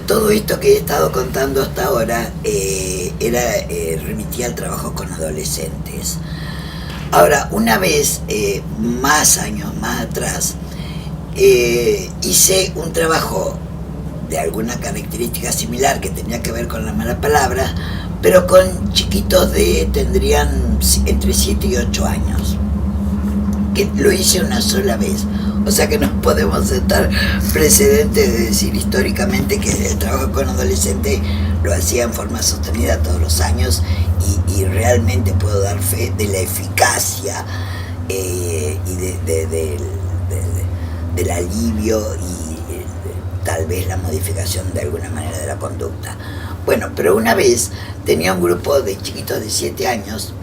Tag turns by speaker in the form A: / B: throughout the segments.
A: todo esto que he estado contando hasta ahora remitía al trabajo con adolescentes. Ahora, una vez, más años más atrás, hice un trabajo de alguna característica similar que tenía que ver con la mala palabra, pero con chiquitos tendrían entre 7 y 8 años, que lo hice una sola vez. O sea que nos podemos sentar precedentes de decir históricamente que el trabajo con adolescentes lo hacía en forma sostenida todos los años y realmente puedo dar fe de la eficacia y del alivio y tal vez la modificación de alguna manera de la conducta. Bueno, pero una vez tenía un grupo de chiquitos de 7 años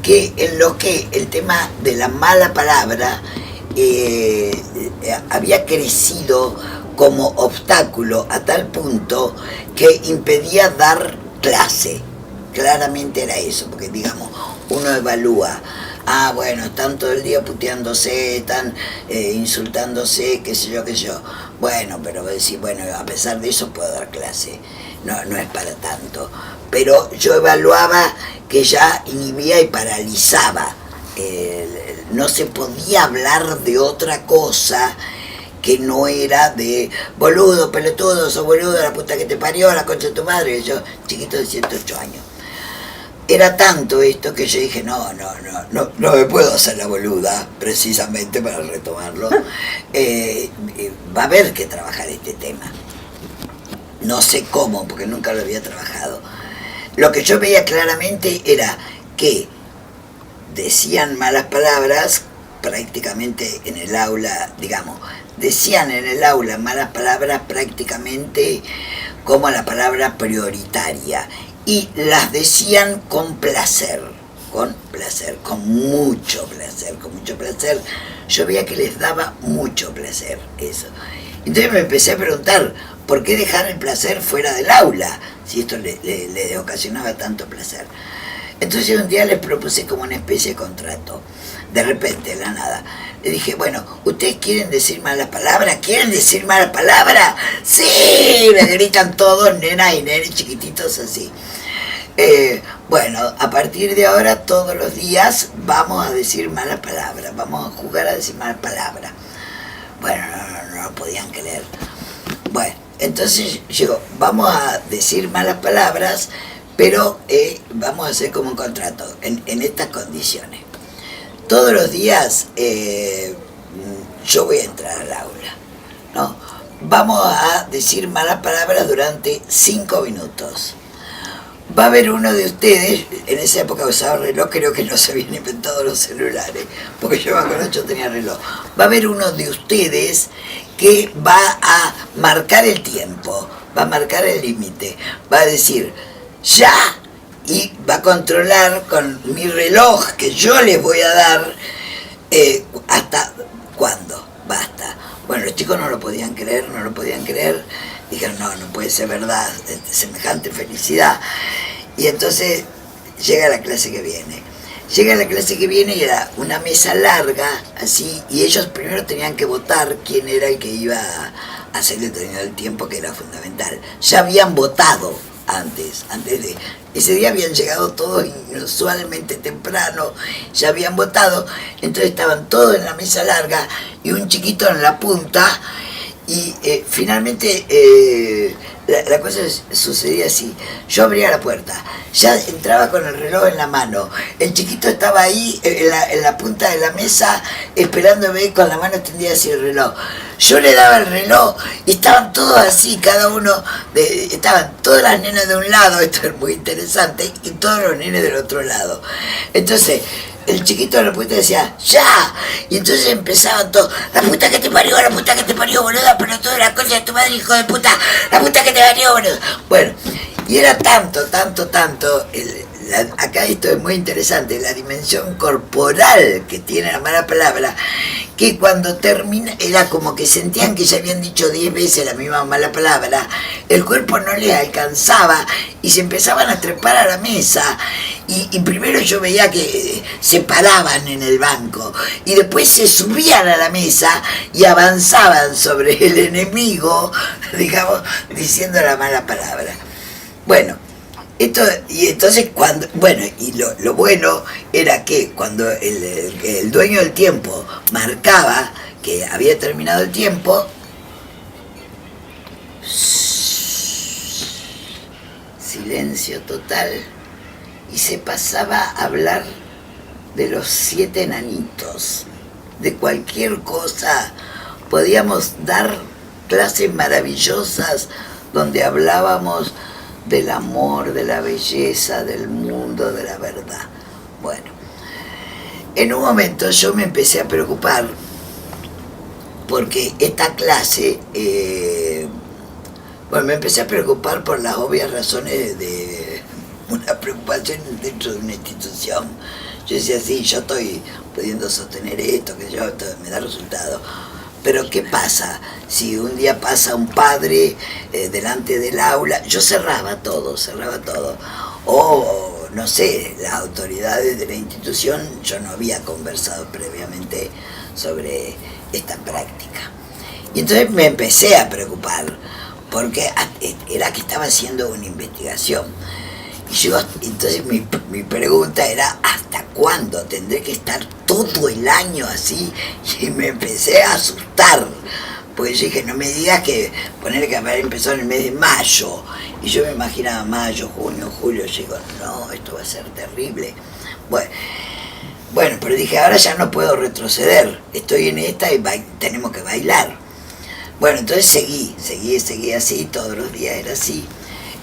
A: en lo que el tema de la mala palabra había crecido como obstáculo a tal punto que impedía dar clase. Claramente era eso, porque digamos, uno evalúa, bueno, están todo el día puteándose, están insultándose, qué sé yo. Bueno, pero decir, bueno, a pesar de eso puedo dar clase, no es para tanto. Pero yo evaluaba que ya inhibía y paralizaba. No se podía hablar de otra cosa que no era de boludo, pelotudo, sos boludo, la puta que te parió, la concha de tu madre. Yo, chiquito de 108 años. Era tanto esto que yo dije, no me puedo hacer la boluda, precisamente para retomarlo. Va a haber que trabajar este tema. No sé cómo, porque nunca lo había trabajado. Lo que yo veía claramente era que decían malas palabras prácticamente en el aula, digamos, decían en el aula malas palabras prácticamente como la palabra prioritaria, y las decían con mucho placer. Yo veía que les daba mucho placer eso. Entonces me empecé a preguntar, ¿por qué dejar el placer fuera del aula si esto le ocasionaba tanto placer? Entonces un día les propuse como una especie de contrato, de repente, de la nada. Le dije, bueno, ¿ustedes quieren decir malas palabras? ¿Quieren decir malas palabras? ¡Sí! Me gritan todos, nenas y nenes chiquititos así. Bueno, a partir de ahora, todos los días vamos a decir malas palabras, vamos a jugar a decir malas palabras. Bueno, no podían creer. Bueno, entonces digo, vamos a decir malas palabras, pero vamos a hacer como un contrato, en estas condiciones. Todos los días yo voy a entrar al aula, ¿no? Vamos a decir malas palabras durante 5 minutos. Va a haber uno de ustedes, en esa época usaba reloj, creo que no se habían inventado los celulares, porque yo con 8 tenía reloj. Va a haber uno de ustedes que va a marcar el tiempo, va a marcar el límite, va a decir ya, y va a controlar con mi reloj que yo les voy a dar hasta cuándo, basta. Bueno, los chicos no lo podían creer, dijeron, no puede ser verdad, semejante felicidad. Y entonces llega la clase que viene y era una mesa larga, así, y ellos primero tenían que votar quién era el que iba a hacer el determinado del tiempo, que era fundamental. Ya habían votado antes de... Ese día habían llegado todos inusualmente temprano, ya habían votado, entonces estaban todos en la mesa larga y un chiquito en la punta, y finalmente la cosa sucedía así. Yo abría la puerta, ya entraba con el reloj en la mano, el chiquito estaba ahí en la punta de la mesa esperándome con la mano extendida hacia el reloj. Yo le daba el reloj y estaban todos así, cada uno, estaban todas las nenas de un lado, esto es muy interesante, y todos los nenes del otro lado. Entonces el chiquito de la puta decía, ¡ya! Y entonces empezaban todos, la puta que te parió, boluda, pero toda la cosa de tu madre, hijo de puta, la puta que te parió, boluda. Bueno, y era tanto, acá esto es muy interesante, la dimensión corporal que tiene la mala palabra, que cuando termina, era como que sentían que ya habían dicho 10 veces la misma mala palabra, el cuerpo no les alcanzaba y se empezaban a trepar a la mesa Y primero yo veía que se paraban en el banco y después se subían a la mesa y avanzaban sobre el enemigo, digamos, diciendo la mala palabra. Bueno, y entonces cuando, bueno, y lo bueno era que cuando el dueño del tiempo marcaba que había terminado el tiempo, silencio total, y se pasaba a hablar de los 7 enanitos, de cualquier cosa. Podíamos dar clases maravillosas donde hablábamos del amor, de la belleza, del mundo, de la verdad. Bueno, en un momento yo me empecé a preocupar porque esta clase, bueno, me empecé a preocupar por las obvias razones de una preocupación dentro de una institución. Yo decía, sí, yo estoy pudiendo sostener esto, que yo esto me da resultado. Pero ¿qué pasa si un día pasa un padre delante del aula? Yo cerraba todo. O, no sé, las autoridades de la institución, yo no había conversado previamente sobre esta práctica. Y entonces me empecé a preocupar, porque era que estaba haciendo una investigación. Y yo, entonces mi pregunta era, ¿hasta cuándo tendré que estar todo el año así? Y me empecé a asustar, porque yo dije, no me digas que poner que haber empezado en el mes de mayo. Y yo me imaginaba mayo, junio, julio. Yo digo, no, esto va a ser terrible. Bueno, pero dije, ahora ya no puedo retroceder. Estoy en esta y tenemos que bailar. Bueno, entonces seguí así, todos los días era así.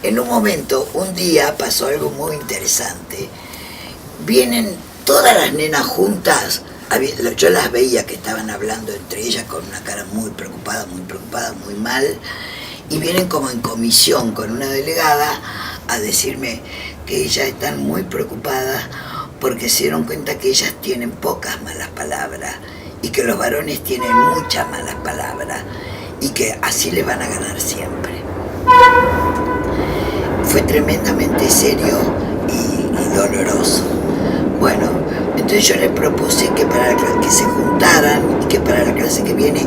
A: En un momento, un día pasó algo muy interesante. Vienen todas las nenas juntas, yo las veía que estaban hablando entre ellas con una cara muy preocupada, muy mal, y vienen como en comisión con una delegada a decirme que ellas están muy preocupadas porque se dieron cuenta que ellas tienen pocas malas palabras y que los varones tienen muchas malas palabras y que así les van a ganar siempre. Fue tremendamente serio y doloroso. Bueno, entonces yo les propuse que que se juntaran y que para la clase que viene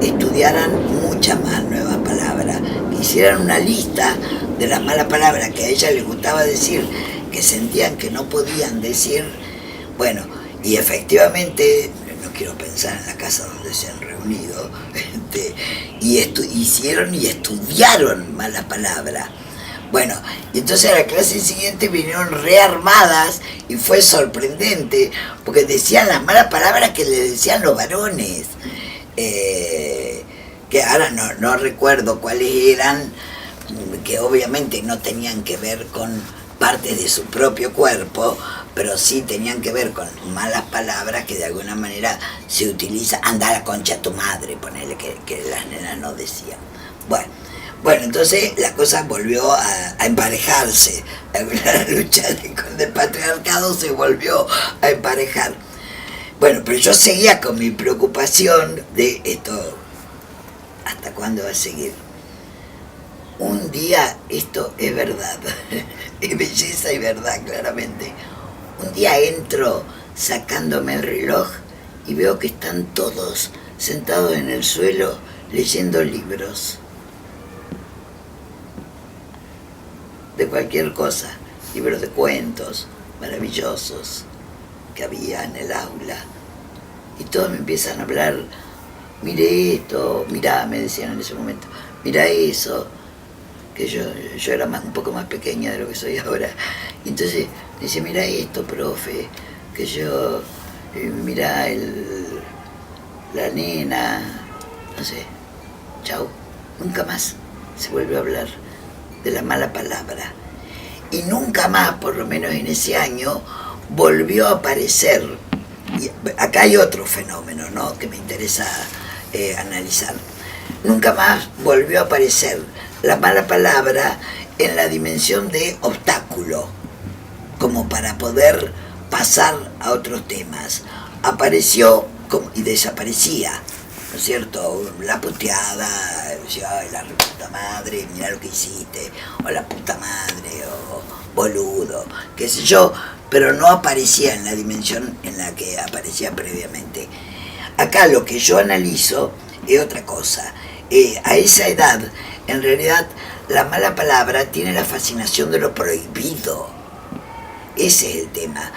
A: estudiaran muchas más nuevas palabras, que hicieran una lista de las malas palabras que a ellas les gustaba decir, que sentían que no podían decir. Bueno, y efectivamente, no quiero pensar en la casa donde se han reunido, hicieron y estudiaron malas palabras. Bueno, y entonces a la clase siguiente vinieron rearmadas y fue sorprendente, porque decían las malas palabras que le decían los varones, que ahora no recuerdo cuáles eran, que obviamente no tenían que ver con partes de su propio cuerpo, pero sí tenían que ver con malas palabras que de alguna manera se utilizan. Anda a la concha a tu madre, ponele, que las nenas no decían. Bueno, entonces la cosa volvió a emparejarse. La lucha del patriarcado se volvió a emparejar. Bueno, pero yo seguía con mi preocupación de esto. ¿Hasta cuándo va a seguir? Un día esto es verdad, es belleza y verdad, claramente. Un día entro sacándome el reloj y veo que están todos sentados en el suelo leyendo libros. De cualquier cosa, libros de cuentos maravillosos que había en el aula. Y todos me empiezan a hablar, mire esto, mirá, me decían en ese momento, mira eso, que yo era un poco más pequeña de lo que soy ahora. Y entonces me dice, mira esto, profe, que yo, mira la nena, no sé, chau, nunca más se vuelve a hablar de la mala palabra. Y nunca más, por lo menos en ese año, volvió a aparecer. Y acá hay otro fenómeno, ¿no?, que me interesa analizar. Nunca más volvió a aparecer la mala palabra en la dimensión de obstáculo, como para poder pasar a otros temas. Apareció y desaparecía, ¿no es cierto? La puteada, decía, ay, la puta madre, mira lo que hiciste, o la puta madre, o boludo, qué sé yo, pero no aparecía en la dimensión en la que aparecía previamente. Acá lo que yo analizo es otra cosa. A esa edad, en realidad, la mala palabra tiene la fascinación de lo prohibido. Ese es el tema.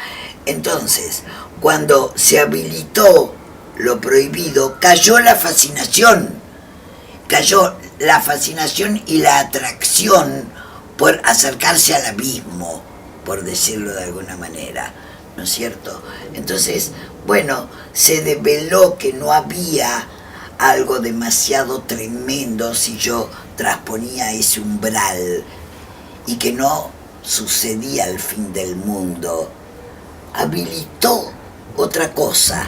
A: Entonces, cuando se habilitó lo prohibido, cayó la fascinación. Cayó la fascinación y la atracción por acercarse al abismo, por decirlo de alguna manera, ¿no es cierto? Entonces, bueno, se develó que no había algo demasiado tremendo si yo trasponía ese umbral y que no sucedía el fin del mundo. Habilitó otra cosa.